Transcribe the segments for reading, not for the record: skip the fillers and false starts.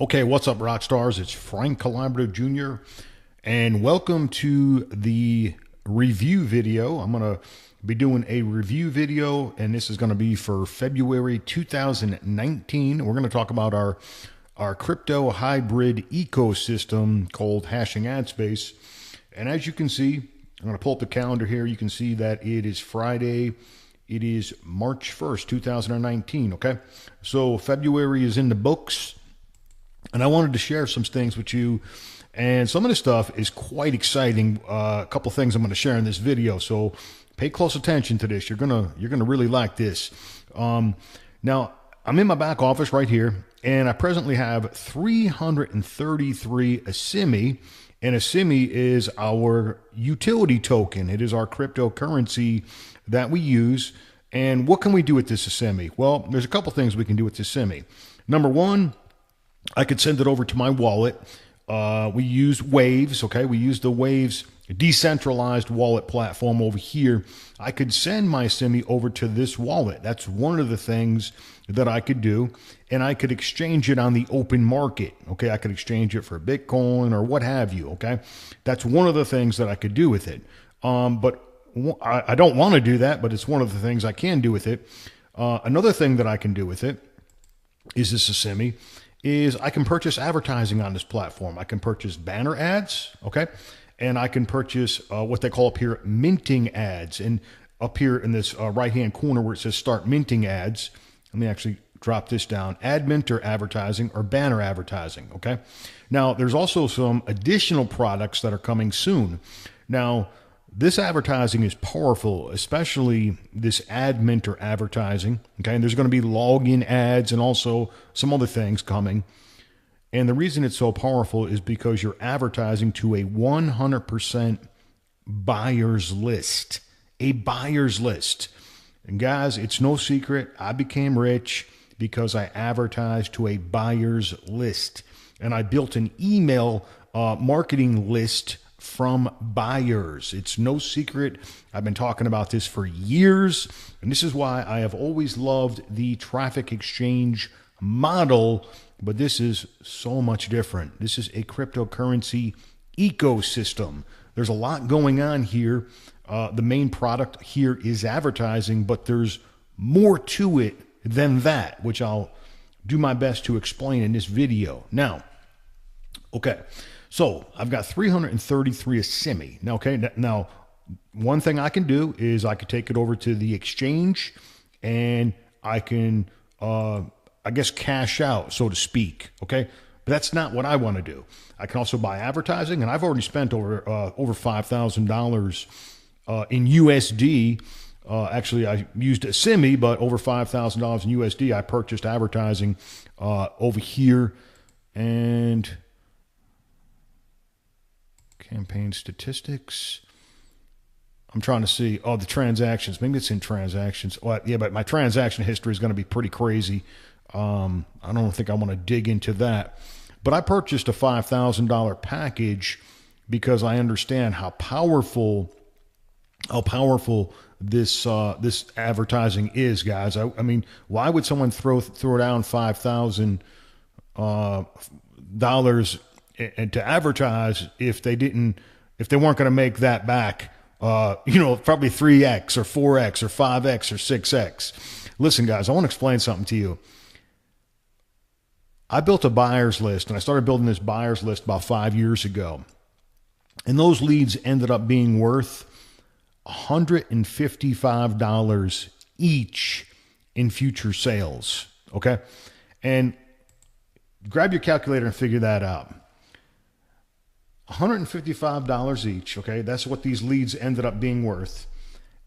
Okay, what's up, rock stars? It's Frank Collaborative Jr. and welcome to the review video. I'm going to be doing a review video, and this is going to be for February 2019. We're going to talk about our crypto hybrid ecosystem called Hashing Ad Space. And as you can see, I'm going to pull up the calendar here. You can see that it is Friday. It is March 1st, 2019. Okay, so February is in the books. And I wanted to share some things with you, and some of this stuff is quite exciting. A couple things I'm going to share in this video, so pay close attention to this. You're gonna really like this. Now I'm in my back office right here, and I presently have 333 ASIMI, and ASIMI is our utility token. It is our cryptocurrency that we use. And what can we do with this ASIMI? Well, there's a couple things we can do with this ASIMI. Number one, I could send it over to my wallet. We use Waves, okay? We use the Waves decentralized wallet platform over here. I could send my ASIMI over to this wallet. That's one of the things that I could do. And I could exchange it on the open market, okay? I could exchange it for Bitcoin or what have you, okay? That's one of the things that I could do with it. But I don't want to do that, but it's one of the things I can do with it. Another thing that I can do with it is this ASIMI. Is I can purchase advertising on this platform. I can purchase banner ads, okay? And I can purchase what they call up here minting ads. And up here in this right-hand corner where it says start minting ads, let me actually drop this down, add minter advertising or banner advertising, okay? Now, there's also some additional products that are coming soon. Now, this advertising is powerful, especially this ad minter advertising. Okay, and there's going to be login ads and also some other things coming. And the reason it's so powerful is because you're advertising to a 100% buyer's list, a buyer's list. And guys, it's no secret. I became rich because I advertised to a buyer's list, and I built an email marketing list from buyers. It's no secret. I've been talking about this for years, and this is why I have always loved the traffic exchange model, but this is so much different. This is a cryptocurrency ecosystem. There's a lot going on here. The main product here is advertising, but there's more to it than that, which I'll do my best to explain in this video. Now, okay. So I've got 333 ASIMI. Now, okay, now one thing I can do is I could take it over to the exchange and I can, I guess, cash out, so to speak. Okay, but that's not what I want to do. I can also buy advertising, and I've already spent over $5,000 in USD. Actually, I used ASIMI, but over $5,000 in USD. I purchased advertising over here, and campaign statistics. I'm trying to see, the transactions. Maybe it's in transactions. Well, yeah, but my transaction history is going to be pretty crazy. I don't think I want to dig into that. But I purchased a $5,000 package because I understand how powerful this this advertising is, guys. I mean, why would someone throw down $5,000 and to advertise if they weren't going to make that back, probably 3x or 4x or 5x or 6x. Listen, guys, I want to explain something to you. I built a buyer's list, and I started building this buyer's list about 5 years ago. And those leads ended up being worth $155 each in future sales. Okay. And grab your calculator and figure that out. $155 each, okay? That's what these leads ended up being worth.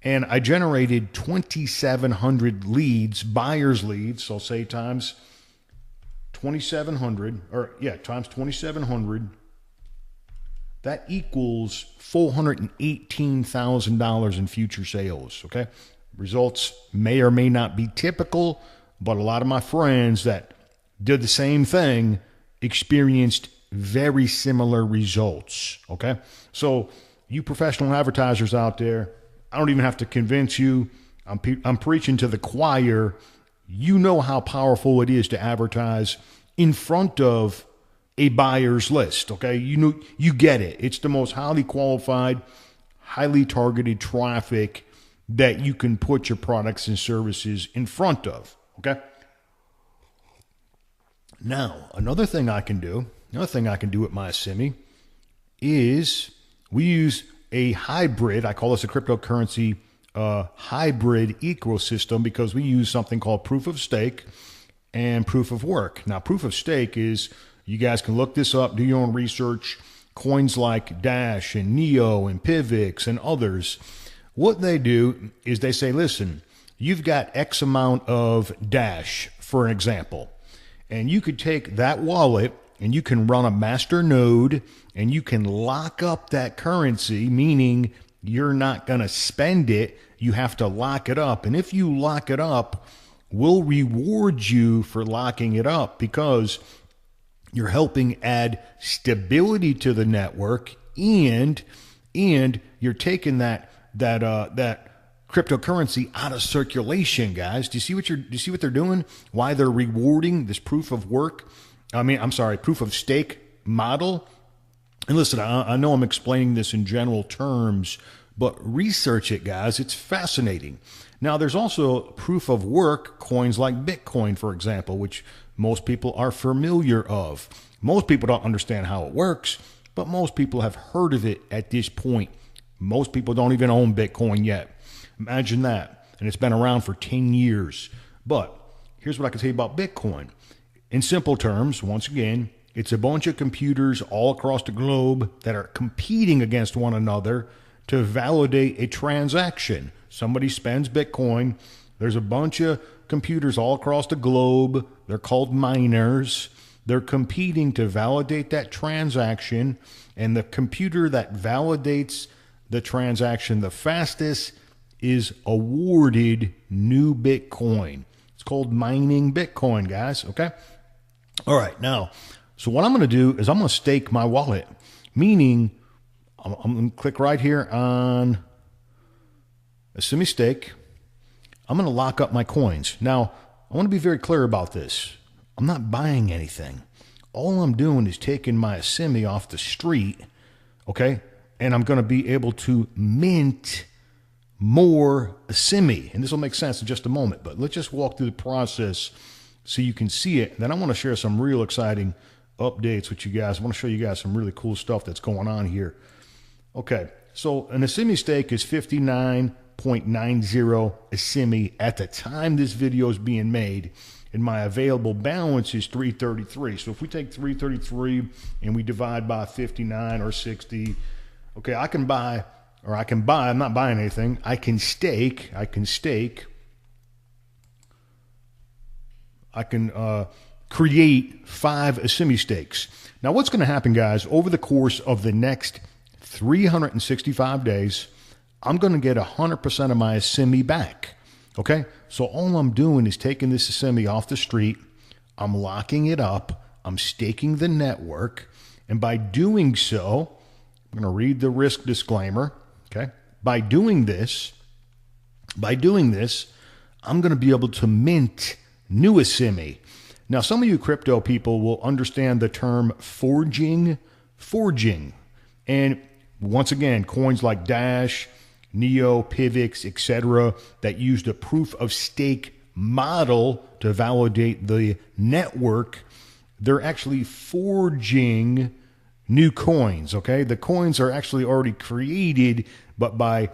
And I generated 2,700 leads, buyer's leads, so say times 2,700, times 2,700, that equals $418,000 in future sales, okay? Results may or may not be typical, but a lot of my friends that did the same thing experienced very similar results, okay? So you professional advertisers out there, I don't even have to convince you. I'm preaching to the choir. You know how powerful it is to advertise in front of a buyer's list. Okay, you get it. It's the most highly qualified, highly targeted traffic that you can put your products and services in front of. Okay. Now, another thing I can do with my SIMI is we use a hybrid. I call this a cryptocurrency hybrid ecosystem because we use something called proof of stake and proof of work. Now, proof of stake is, you guys can look this up, do your own research. Coins like Dash and Neo and Pivx and others, what they do is they say, listen, you've got X amount of Dash, for an example, and you could take that wallet and you can run a master node and you can lock up that currency, meaning you're not going to spend it. You have to lock it up. And if you lock it up, we'll reward you for locking it up because you're helping add stability to the network, and you're taking that cryptocurrency out of circulation, guys. Do you see what they're doing? Why they're rewarding this proof of work? Proof of stake model. And listen, I know I'm explaining this in general terms, but research it, guys. It's fascinating. Now, there's also proof of work coins like Bitcoin, for example, which most people are familiar of. Most people don't understand how it works, but most people have heard of it at this point. Most people don't even own Bitcoin yet. Imagine that. And it's been around for 10 years. But here's what I can tell you about Bitcoin. In simple terms, once again, it's a bunch of computers all across the globe that are competing against one another to validate a transaction. Somebody spends Bitcoin. There's a bunch of computers all across the globe. They're called miners. They're competing to validate that transaction. And the computer that validates the transaction the fastest is awarded new Bitcoin. It's called mining Bitcoin, guys. Okay. All right. Now, so what I'm going to do is I'm going to stake my wallet, meaning I'm going to click right here on a SIMI stake. I'm going to lock up my coins. Now, I want to be very clear about this. I'm not buying anything. All I'm doing is taking my SIMI off the street, okay? And I'm going to be able to mint more SIMI. And this will make sense in just a moment, but let's just walk through the process so you can see it. Then I want to share some real exciting updates with you guys. I want to show you guys some really cool stuff that's going on here. Okay, so an SIMI stake is 59.90 SIMI at the time this video is being made, and my available balance is 333. So if we take 333 and we divide by 59 or 60, okay, I can buy, I'm not buying anything. I can stake. I can create 5 SIMI stakes. Now, what's going to happen, guys, over the course of the next 365 days, I'm going to get 100% of my SIMI back. Okay, so all I'm doing is taking this SIMI off the street, I'm locking it up, I'm staking the network, and by doing so, I'm going to read the risk disclaimer. Okay, by doing this, I'm going to be able to mint new SIMI. Now, some of you crypto people will understand the term forging, and once again, coins like Dash, Neo, Pivx, etc., that use the proof of stake model to validate the network, they're actually forging new coins. Okay, the coins are actually already created, but by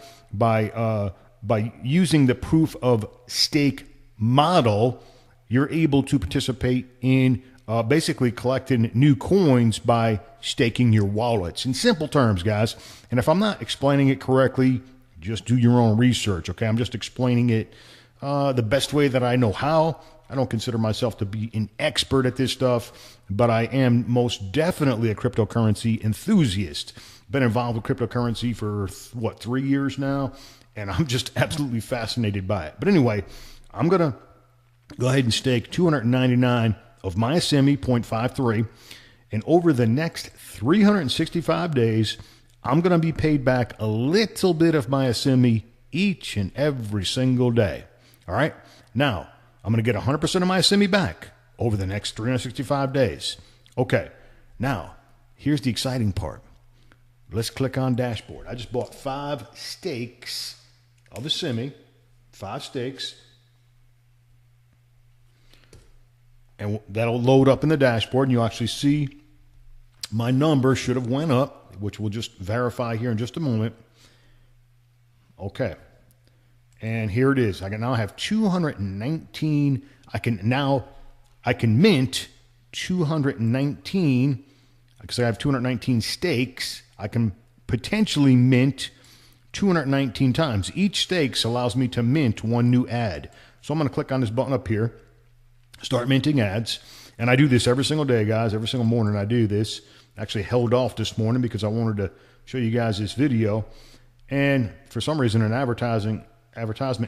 using the proof of stake model, you're able to participate in basically collecting new coins by staking your wallets. In simple terms, guys, and if I'm not explaining it correctly, just do your own research, okay? I'm just explaining it the best way that I know how. I don't consider myself to be an expert at this stuff, but I am most definitely a cryptocurrency enthusiast. Been involved with cryptocurrency for, 3 years now, and I'm just absolutely fascinated by it. But anyway, I'm going to go ahead and stake 299 of my SIMI 0.53, and over the next 365 days, I'm going to be paid back a little bit of my SIMI each and every single day. All right. Now, I'm going to get 100% of my SIMI back over the next 365 days. Okay, now here's the exciting part. Let's click on dashboard. I just bought 5 stakes of a semi, 5 stakes. And that'll load up in the dashboard, and you'll actually see my number should have went up, which we'll just verify here in just a moment. Okay. And here it is. I can now have 219. I can mint 219 because I have 219 stakes. I can potentially mint 219 times. Each stakes allows me to mint 1 new ad. So I'm going to click on this button up here, start minting ads. And I do this every single day, guys. Every single morning I do this. Actually held off this morning because I wanted to show you guys this video. And for some reason, an advertisement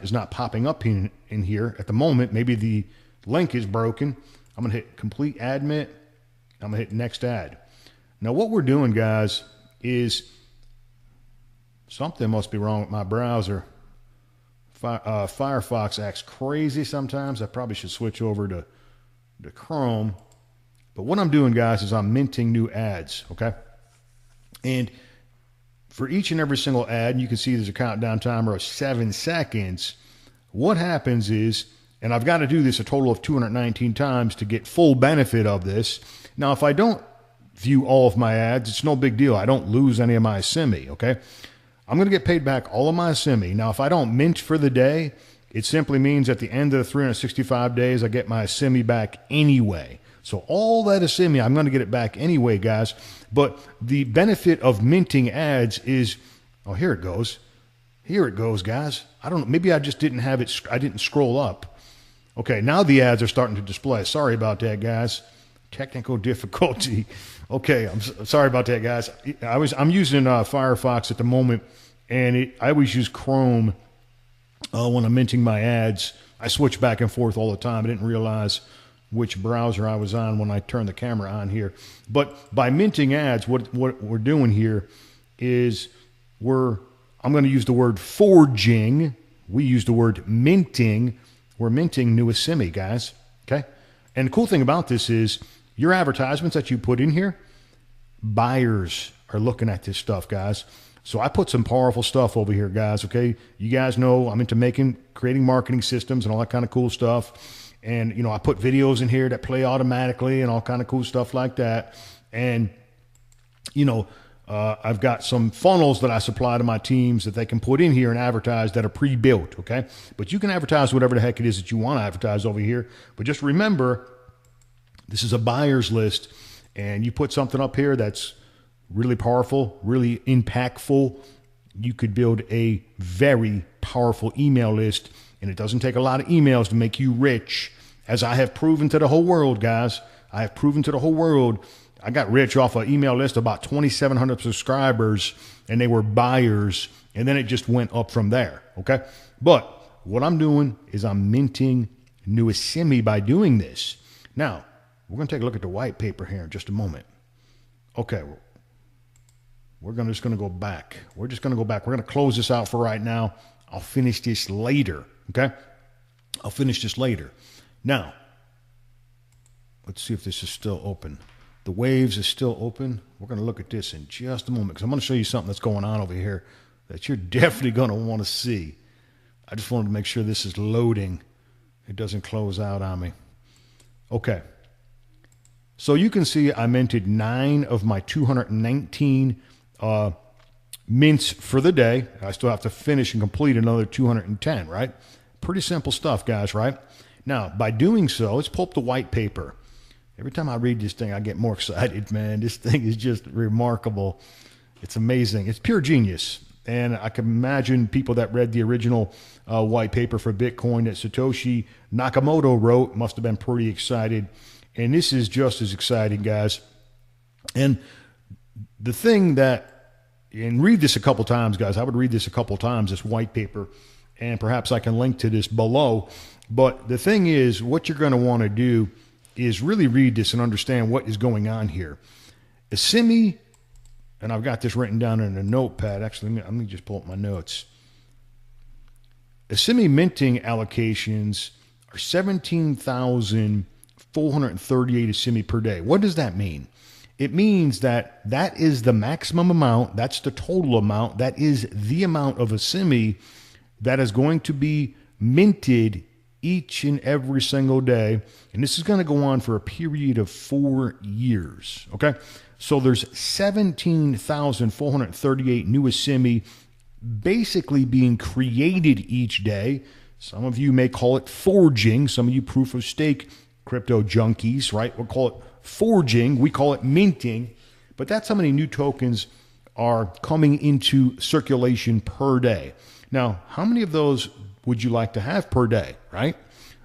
is not popping up in here at the moment. Maybe the link is broken. I'm going to hit complete ad mint. I'm going to hit next ad. Now what we're doing, guys, is something must be wrong with my browser. Firefox acts crazy sometimes. I probably should switch over to Chrome. But what I'm doing, guys, is I'm minting new ads, okay? And for each and every single ad, you can see there's a countdown timer of 7 seconds. What happens is, and I've got to do this a total of 219 times to get full benefit of this. Now, if I don't view all of my ads, it's no big deal. I don't lose any of my semi, okay? I'm going to get paid back all of my semi. Now, if I don't mint for the day, it simply means at the end of the 365 days, I get my semi back anyway. So all that is semi, I'm going to get it back anyway, guys. But the benefit of minting ads is, oh, here it goes. Here it goes, guys. I don't know. Maybe I just didn't have it. I didn't scroll up. Okay, now the ads are starting to display. Sorry about that, guys. Technical difficulty. Okay, I'm sorry about that, guys. I'm using Firefox at the moment, and I always use Chrome when I'm minting my ads. I switch back and forth all the time. I didn't realize which browser I was on when I turned the camera on here. But by minting ads, what we're doing here is I'm going to use the word forging. We use the word minting. We're minting new semi, guys. Okay? And the cool thing about this is your advertisements that you put in here, buyers are looking at this stuff, guys. So I put some powerful stuff over here, guys, okay? You guys know I'm into creating marketing systems and all that kind of cool stuff. And, you know, I put videos in here that play automatically and all kind of cool stuff like that. And, you know, I've got some funnels that I supply to my teams that they can put in here and advertise that are pre-built, okay? But you can advertise whatever the heck it is that you want to advertise over here. But just remember, this is a buyer's list, and you put something up here that's really powerful, really impactful. You could build a very powerful email list, and it doesn't take a lot of emails to make you rich, as I have proven to the whole world, guys. I have proven to the whole world. I got rich off an email list of about 2,700 subscribers, and they were buyers, and then it just went up from there, okay? But what I'm doing is I'm minting new semi by doing this. Now, we're going to take a look at the white paper here in just a moment. Okay, we're just going to go back. We're just going to go back. We're going to close this out for right now. I'll finish this later, okay? I'll finish this later. Now, let's see if this is still open. The waves is still open. We're going to look at this in just a moment because I'm going to show you something that's going on over here that you're definitely going to want to see. I just wanted to make sure this is loading. It doesn't close out on me. Okay. So you can see I minted 9 of my 219 mints for the day. I still have to finish and complete another 210, right? Pretty simple stuff, guys, right? Now, by doing so, let's pull up the white paper. Every time I read this thing, I get more excited, man. This thing is just remarkable. It's amazing. It's pure genius. And I can imagine people that read the original white paper for Bitcoin that Satoshi Nakamoto wrote must have been pretty excited. And this is just as exciting, guys. And the thing that, and read this a couple times, guys. I would read this a couple times, this white paper, and perhaps I can link to this below. But the thing is, what you're going to want to do is really read this and understand what is going on here. A semi, and I've got this written down in a notepad. Actually, let me just pull up my notes. A semi minting allocations are 17,000 438 semi per day. What does that mean? It means that that is the maximum amount. That's the total amount. That is the amount of a semi that is going to be minted each and every single day. And this is going to go on for a period of 4 years. Okay. So there's 17,438 new semi basically being created each day. Some of you may call it forging. Some of you proof of stake crypto junkies, right? We'll call it forging. We call it minting. But that's how many new tokens are coming into circulation per day. Now, how many of those would you like to have per day, right?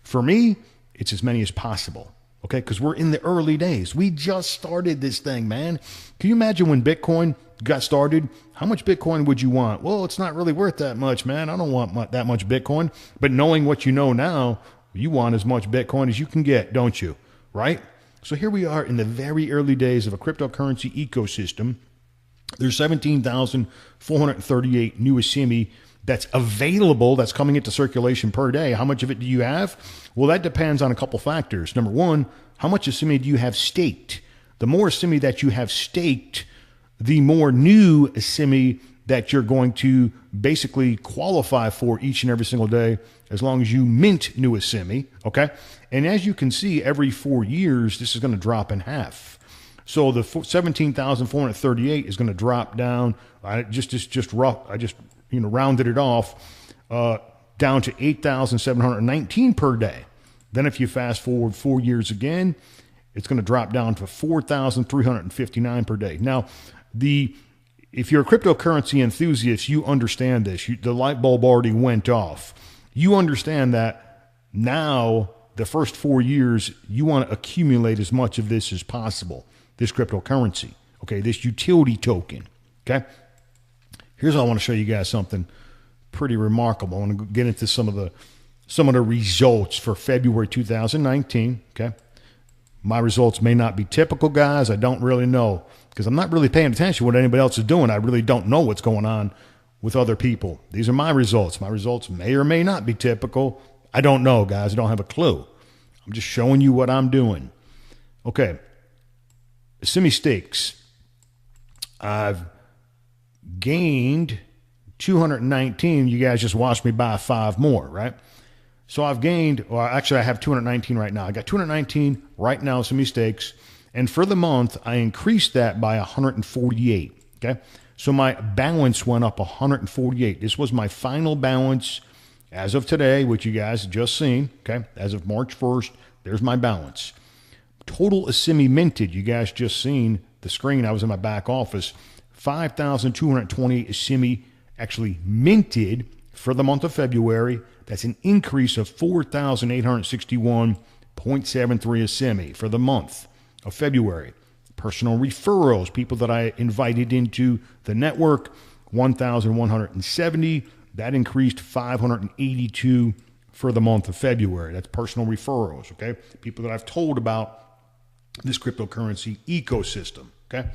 For me, it's as many as possible. Okay, because we're in the early days. We just started this thing, man. Can you imagine when Bitcoin got started? How much Bitcoin would you want? Well, it's not really worth that much, man. I don't want that much Bitcoin. But knowing what you know now, you want as much Bitcoin as you can get, don't you? Right? So here we are in the very early days of a cryptocurrency ecosystem. There's 17,438 new semi that's available, that's coming into circulation per day. How much of it do you have? Well, that depends on a couple factors. Number one, how much semi do you have staked? The more semi that you have staked, the more new semi that you're going to basically qualify for each and every single day, as long as you mint new semi, okay? And as you can see, every 4 years, this is going to drop in half. So the 17,438 is going to drop down. I just rounded it off down to 8,719 per day. Then if you fast forward 4 years again, it's going to drop down to 4,359 per day. Now, if you're a cryptocurrency enthusiast, you understand this. The light bulb already went off. You understand that now, the first 4 years, you want to accumulate as much of this as possible, this cryptocurrency, okay, this utility token, okay? Here's how I want to show you guys something pretty remarkable. I want to get into some of the results for February 2019, okay? My results may not be typical, guys. I don't really know because I'm not really paying attention to what anybody else is doing. I really don't know what's going on with other people. These are my results. My results may or may not be typical. I don't know, guys. I don't have a clue. I'm just showing you what I'm doing. Okay. Semi stakes. I've gained 219. You guys just watched me buy 5 more, right? So I've gained, well, actually I have 219 right now. I got 219 right now, semi stakes. And for the month, I increased that by 148, okay? So my balance went up 148. This was my final balance as of today, which you guys just seen, okay? As of March 1st, there's my balance. Total semi minted, you guys just seen the screen. I was in my back office. 5,228 semi actually minted for the month of February. That's an increase of 4,861.73 semi for the month of February. Personal referrals, people that I invited into the network, 1,170. That increased 582 for the month of February. That's personal referrals, okay? People that I've told about this cryptocurrency ecosystem, okay?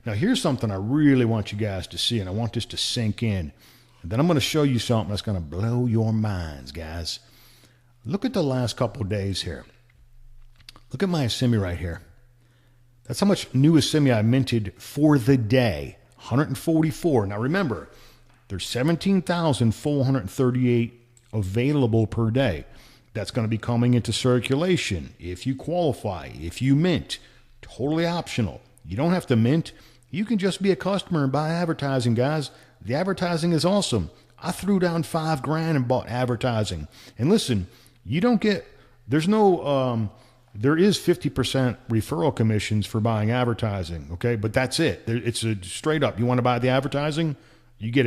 Now, here's something I really want you guys to see, and I want this to sink in. And then I'm going to show you something that's going to blow your minds, guys. Look at the last couple of days here. Look at my semi right here. That's how much new semi I minted for the day, 144. Now, remember, there's 17,438 available per day. That's going to be coming into circulation if you qualify, if you mint. Totally optional. You don't have to mint. You can just be a customer and buy advertising, guys. The advertising is awesome. I threw down $5,000 and bought advertising. And listen, you don't get, there is 50% referral commissions for buying advertising, okay? But that's it. It's a straight up. You want to buy the advertising? You get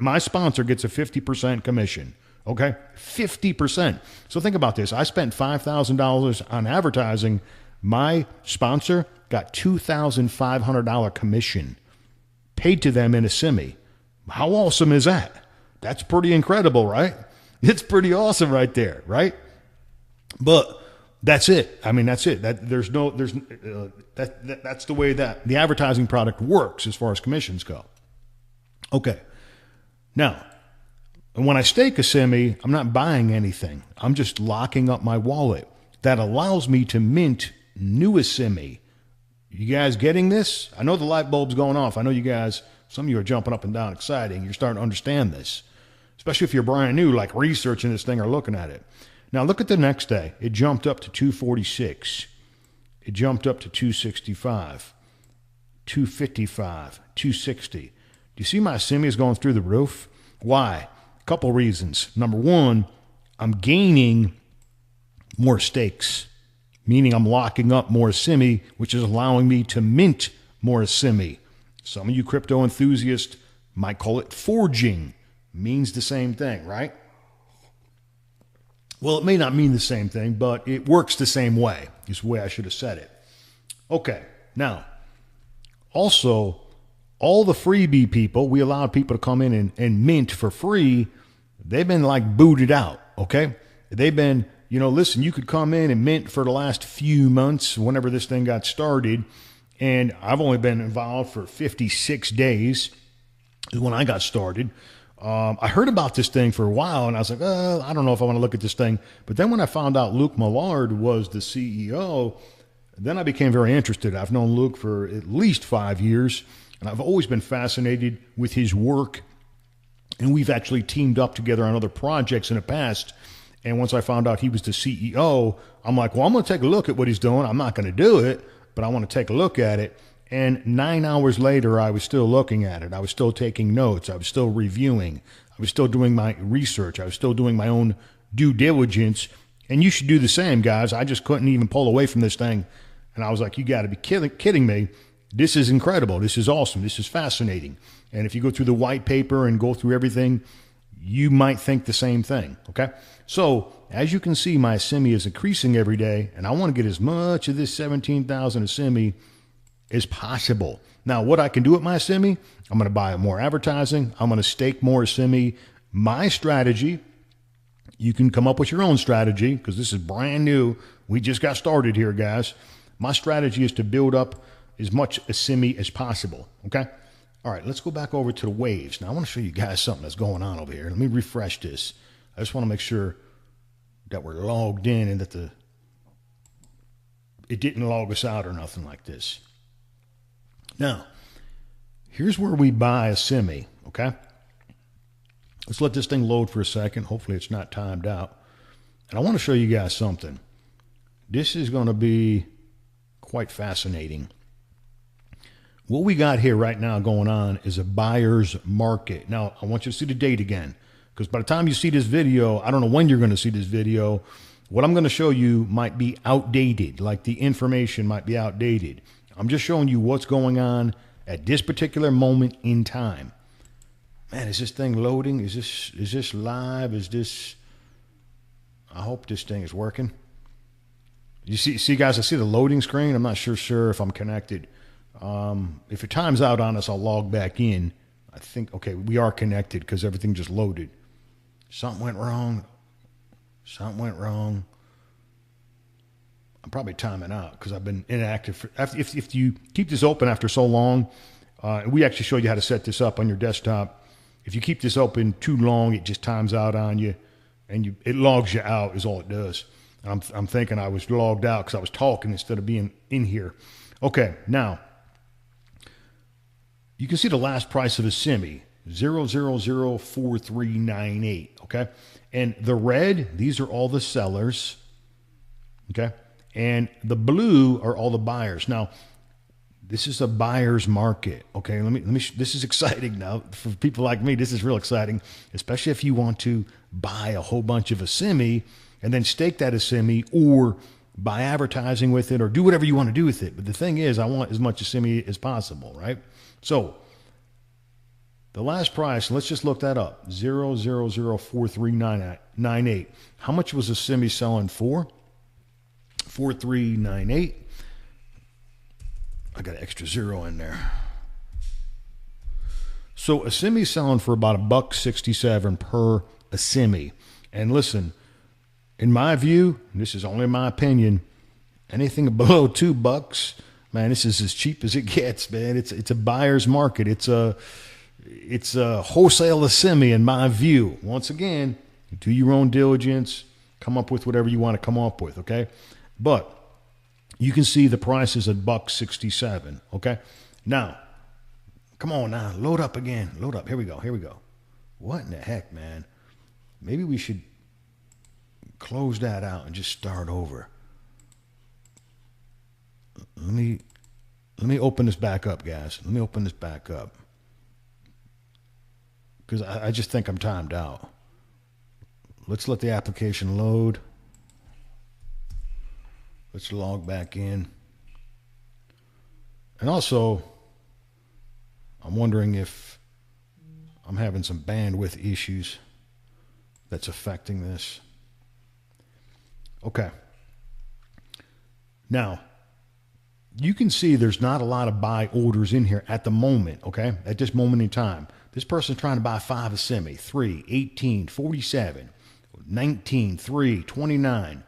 my sponsor gets a 50% commission, okay? 50%. So think about this. I spent $5,000 on advertising. My sponsor got $2,500 commission paid to them in a semi. How awesome is that? That's pretty incredible, right? It's pretty awesome right there, right? But that's it. I mean, that's it. That's the way that the advertising product works as far as commissions go. Okay. Now, when I stake a semi, I'm not buying anything. I'm just locking up my wallet. that allows me to mint new semi. You guys getting this? I know the light bulb's going off. I know you guys, some of you are jumping up and down exciting. You're starting to understand this, especially if you're brand new, like researching this thing or looking at it. Now look at the next day. It jumped up to 246. It jumped up to 265, 255, 260. Do you see my semi is going through the roof? Why? A couple reasons. Number one, I'm gaining more stakes, meaning I'm locking up more semi, which is allowing me to mint more semi. Some of you crypto enthusiasts might call it forging. Means the same thing, right? Well, it may not mean the same thing, but it works the same way, is the way I should have said it. Okay, now, also, all the freebie people, we allowed people to come in and mint for free. They've been like booted out, okay? They've been, you know, listen, you could come in and mint for the last few months whenever this thing got started, and I've only been involved for 56 days is when I got started. I heard about this thing for a while, and I was like, I don't know if I want to look at this thing. But then when I found out Luke Millard was the CEO, then I became very interested. I've known Luke for at least 5 years, and I've always been fascinated with his work. And we've actually teamed up together on other projects in the past. And once I found out he was the CEO, I'm like, well, I'm going to take a look at what he's doing. I'm not going to do it, but I want to take a look at it. And 9 hours later, I was still looking at it. I was still taking notes. I was still reviewing. I was still doing my research. I was still doing my own due diligence. And you should do the same, guys. I just couldn't even pull away from this thing. And I was like, you got to be kidding me. This is incredible. This is awesome. This is fascinating. And if you go through the white paper and go through everything, you might think the same thing, okay? So as you can see, my semi is increasing every day, and I want to get as much of this 17,000 semi as possible. Now, what I can do with my semi, I'm going to buy more advertising. I'm going to stake more semi. My strategy, you can come up with your own strategy because this is brand new. We just got started here, guys. My strategy is to build up as much semi as possible, okay? All right, let's go back over to the waves. Now, I want to show you guys something that's going on over here. Let me refresh this. I just want to make sure that we're logged in and that it didn't log us out or nothing like this. Now, here's where we buy a semi, okay? Let's let this thing load for a second. Hopefully it's not timed out. And I want to show you guys something. This is going to be quite fascinating. What we got here right now going on is a buyer's market. Now, I want you to see the date again, because by the time you see this video, I don't know when you're going to see this video. What I'm going to show you might be outdated, like the information might be outdated. I'm just showing you what's going on at this particular moment in time. Man, is this thing loading? Is this live? Is this... I hope this thing is working. You see, guys, I see the loading screen. I'm not sure if I'm connected. If it times out on us, I'll log back in. I think, okay, we are connected because everything just loaded. Something went wrong. Something went wrong. I'm probably timing out because I've been inactive. If you keep this open after so long, we actually show you how to set this up on your desktop. If you keep this open too long, it just times out on you, and it logs you out is all it does. I'm thinking I was logged out because I was talking instead of being in here. Okay, now, you can see the last price of a semi, 0004398, okay? And the red, these are all the sellers, okay? And the blue are all the buyers. Now, this is a buyer's market, okay? Let me. This is exciting now for people like me. This is real exciting, especially if you want to buy a whole bunch of a semi and then stake that a semi, or buy advertising with it, or do whatever you want to do with it. But the thing is, I want as much a semi as possible, right? So the last price, let's just look that up, 0004398. How much was a semi selling for? 4398. I got an extra zero in there. So a semi selling for about $1.67 per a semi. And listen, in my view, this is only my opinion, anything below $2, man, this is as cheap as it gets, man. It's a buyer's market. It's a wholesale semi in my view. Once again, do your own diligence. come up with whatever you want to come up with, okay? But you can see the price is $1.67, okay? Now, come on now, load up again. Load up. Here we go. Here we go. What in the heck, man? Maybe we should close that out and just start over. Let me open this back up, guys. Let me open this back up. Because I just think I'm timed out. Let's let the application load. Let's log back in. And also, I'm wondering if I'm having some bandwidth issues that's affecting this. Okay. Now, you can see there's not a lot of buy orders in here at the moment, okay? At this moment in time. This person's trying to buy 5 semi, 3, 18, 47, 19, 3, 29,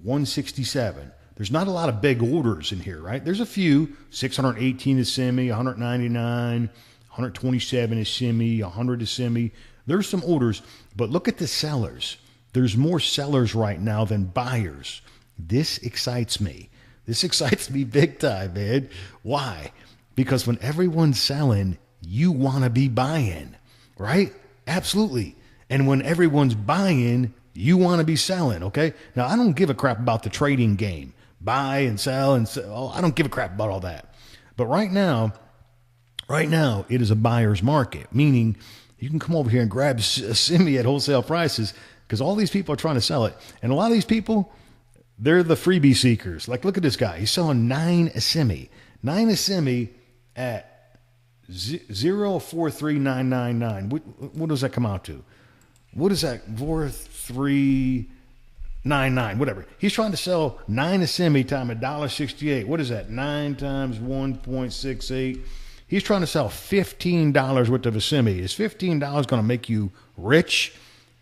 167. There's not a lot of big orders in here, right? There's a few, 618 is semi, 199, 127 is semi, 100 is semi. There's some orders, but look at the sellers. There's more sellers right now than buyers. This excites me. This excites me big time, man. Why? Because when everyone's selling, you want to be buying, right? Absolutely. And when everyone's buying, you want to be selling, okay? Now, I don't give a crap about the trading game. Buy and sell and sell. I don't give a crap about all that. But right now, it is a buyer's market, meaning you can come over here and grab a semi at wholesale prices because all these people are trying to sell it. And a lot of these people, they're the freebie seekers. Like, look at this guy. He's selling 9 a semi. 9 a semi at 0.43999. What does that come out to? What is that? 4.399, whatever. He's trying to sell 9 a semi times $1.68. What is that? 9 times 1.68. He's trying to sell $15 worth of a semi. Is $15 going to make you rich?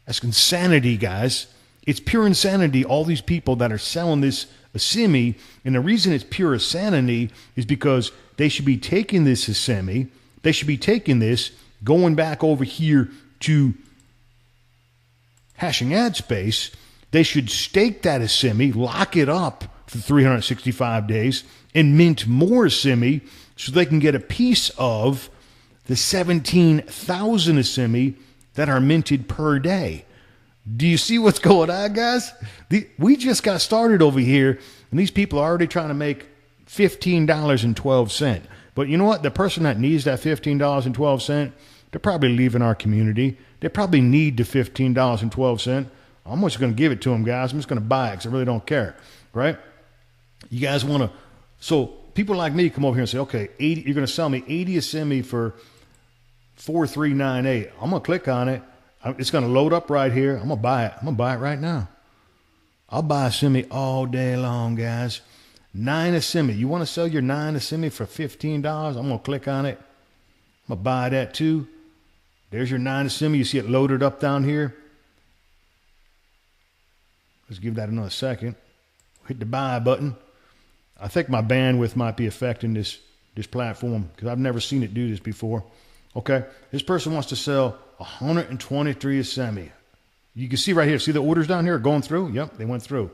That's insanity, guys. It's pure insanity, all these people that are selling this semi. And the reason it's pure insanity is because they should be taking this semi. They should be taking this, going back over here to hashing ad space. They should stake that semi, lock it up for 365 days, and mint more semi so they can get a piece of the 17,000 semi that are minted per day. Do you see what's going on, guys? We just got started over here, and these people are already trying to make $15.12. But you know what? The person that needs that $15.12, they're probably leaving our community. They probably need the $15.12. I'm just going to give it to them, guys. I'm just going to buy it because I really don't care, right? You guys want to... So people like me come over here and say, okay, 80, you're going to sell me 80 a semi for 4.398. I'm going to click on it. It's going to load up right here. I'm going to buy it. I'm going to buy it right now. I'll buy a semi all day long, guys. 9 a semi. You want to sell your 9 a semi for $15? I'm going to click on it. I'm going to buy that too. There's your 9 a semi. You see it loaded up down here. Let's give that another second. Hit the buy button. I think my bandwidth might be affecting this platform because I've never seen it do this before. Okay. This person wants to sell 123 a semi. You can see right here. See the orders down here going through? Yep, they went through.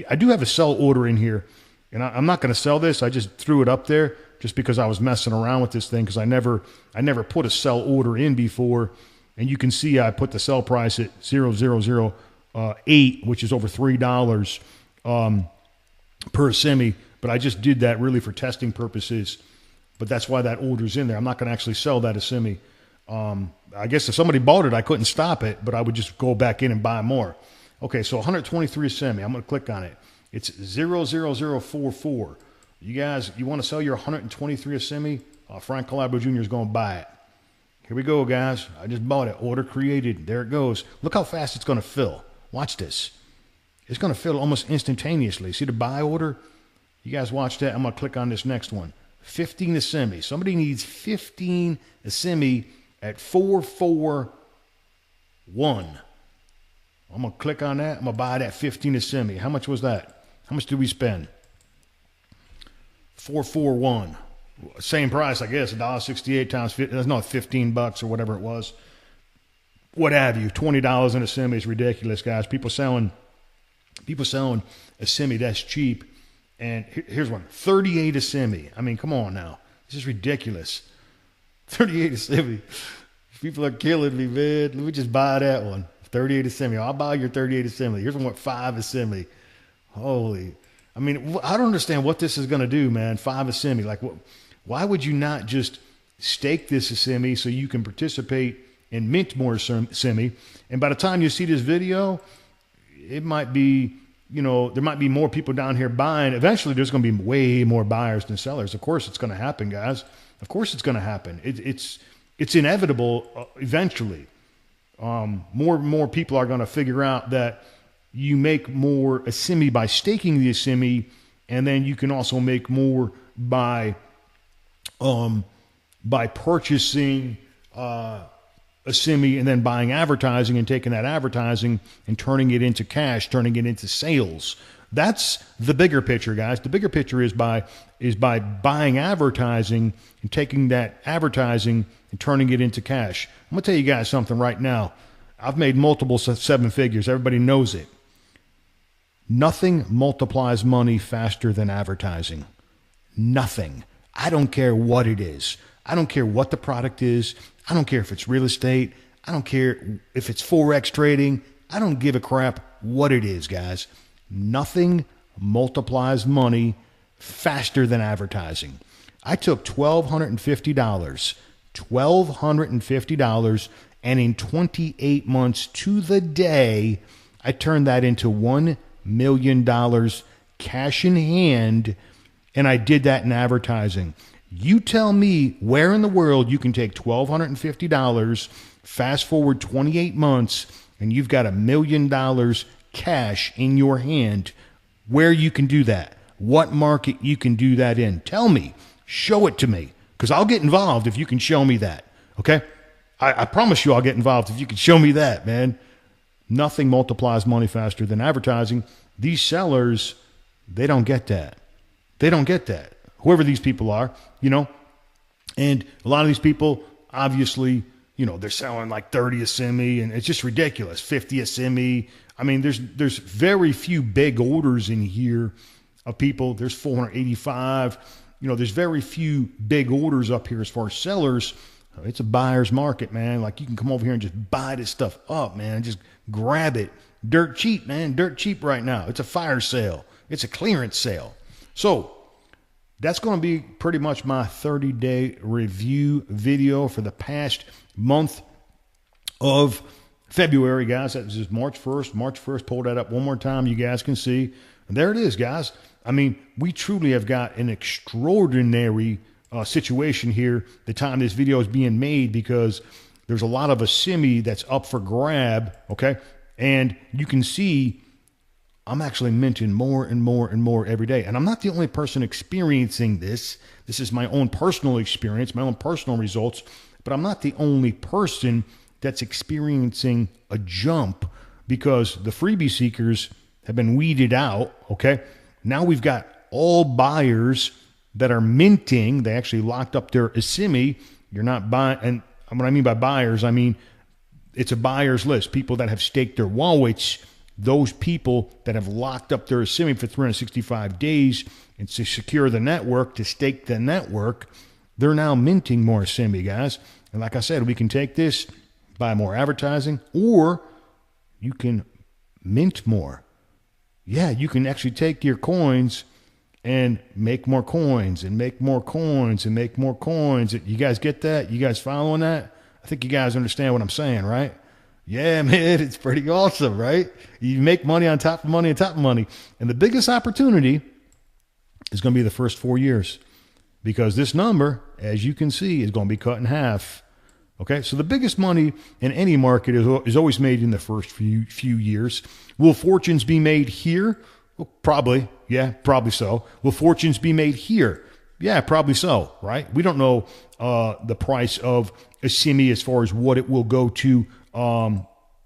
I do have a sell order in here, and I'm not going to sell this. I just threw it up there just because I was messing around with this thing because I never put a sell order in before. And you can see I put the sell price at 0.008, which is over $3 per semi. But I just did that really for testing purposes. But that's why that order's in there. I'm not going to actually sell that a semi. I guess if somebody bought it, I couldn't stop it, but I would just go back in and buy more. Okay, so 123 a semi. I'm going to click on it. It's 0.0044. You guys, you want to sell your 123 a semi? Frank Calabro Jr. is going to buy it. Here we go, guys. I just bought it. Order created. There it goes. Look how fast it's going to fill. Watch this. It's going to fill almost instantaneously. See the buy order? You guys watch that. I'm going to click on this next one. 15 a semi. Somebody needs 15 a semi at 441. I'm going to click on that. I'm going to buy that 15 a semi. How much was that? How much did we spend? 441. Same price, I guess. $1.68 times 50. That's not $15 or whatever it was. What have you. $20 in a semi is ridiculous, guys. People selling People selling a semi that's cheap. And here's one, 38 a semi. I mean, come on now. This is ridiculous. 38 a semi. People are killing me, man. Let me just buy that one. 38 a semi. I'll buy your 38 a semi. Here's one, 5 a semi. Holy. I mean, I don't understand what this is going to do, man. 5 a semi. Like, why would you not just stake this a semi so you can participate and mint more semi? And by the time you see this video, it might be, you know, there might be more people down here buying. Eventually, there's going to be way more buyers than sellers. Of course, it's going to happen, guys. Of course, it's going to happen. It's inevitable eventually. More and more people are going to figure out that you make more a semi by staking the semi, and then you can also make more by purchasing a semi and then buying advertising and taking that advertising and turning it into cash, turning it into sales. That's the bigger picture, guys. The bigger picture is by buying advertising and taking that advertising and turning it into cash. I'm going to tell you guys something right now. I've made multiple 7 figures. Everybody knows it. Nothing multiplies money faster than advertising. Nothing. I don't care what it is. I don't care what the product is. I don't care if it's real estate. I don't care if it's Forex trading. I don't give a crap what it is, guys. Nothing multiplies money faster than advertising. I took $1,250, and in 28 months to the day, I turned that into $1 million cash in hand, and I did that in advertising. You tell me where in the world you can take $1,250, fast forward 28 months, and you've got $1 million cash in your hand, where you can do that, what market you can do that in. Tell me, show it to me, because I'll get involved if you can show me that, okay? I promise you I'll get involved if you can show me that, man. Nothing multiplies money faster than advertising. These sellers, they don't get that. They don't get that. Whoever these people are, you know, and a lot of these people, obviously, you know, they're selling like 30 a semi, and it's just ridiculous. 50 a semi. I mean, there's very few big orders in here of people. There's 485. You know, there's very few big orders up here as far as sellers. It's a buyer's market, man. Like, you can come over here and just buy this stuff up, man. Just grab it. Dirt cheap, man. Dirt cheap right now. It's a fire sale. It's a clearance sale. So that's going to be pretty much my 30-day review video for the past month of February, guys. That was just March 1st. March 1st, pull that up one more time. You guys can see. And there it is, guys. I mean, we truly have got an extraordinary situation here the time this video is being made, because there's a lot of a semi that's up for grab, okay? And you can see I'm actually minting more and more and more every day. And I'm not the only person experiencing this. This is my own personal experience, my own personal results, but I'm not the only person that's experiencing a jump, because the freebie seekers have been weeded out, okay? Now we've got all buyers that are minting. They actually locked up their semi. You're not buying, and what I mean by buyers, I mean it's a buyer's list, people that have staked their wallets. Those people that have locked up their semi for 365 days and to secure the network, to stake the network, they're now minting more semi, guys. And like I said, we can take this, buy more advertising, or you can mint more. Yeah, you can actually take your coins and make more coins and make more coins and make more coins. You guys get that? You guys following that? I think you guys understand what I'm saying, right? Yeah, man, it's pretty awesome, right? You make money on top of money on top of money. And the biggest opportunity is going to be the first 4 years, because this number, as you can see, is going to be cut in half. Okay, so the biggest money in any market is always made in the first few years. Will fortunes be made here? Well, probably. Yeah, probably so. Will fortunes be made here? Yeah, probably so, right? We don't know the price of a semi as far as what it will go to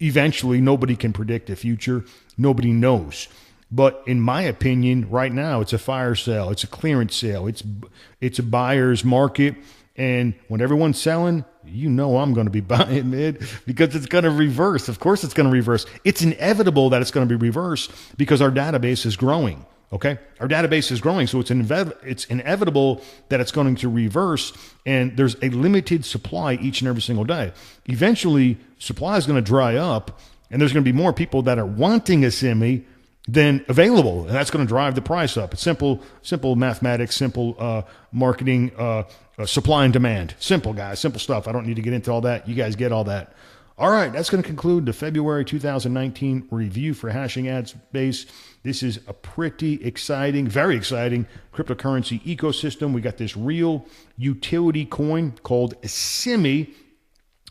eventually. Nobody can predict the future. Nobody knows. But in my opinion, right now, it's a fire sale. It's a clearance sale. It's a buyer's market. And when everyone's selling, you know I'm going to be buying, man, because it's going to reverse. Of course it's going to reverse. It's inevitable that it's going to be reversed because our database is growing. Okay, our database is growing, so it's inevitable that it's going to reverse, and there's a limited supply each and every single day. Eventually, supply is going to dry up, and there's going to be more people that are wanting a semi than available, and that's going to drive the price up. It's simple mathematics, simple marketing, supply and demand. Simple, guys, simple stuff. I don't need to get into all that. You guys get all that. All right, that's going to conclude the February 2019 review for Hashing Ad Base. This is a pretty exciting, very exciting cryptocurrency ecosystem. We got this real utility coin called Simi,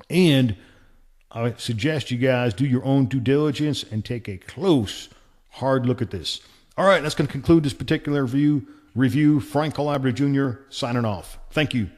and I suggest you guys do your own due diligence and take a close, hard look at this. All right, that's going to conclude this particular review. Frank Calabria Jr. signing off. Thank you.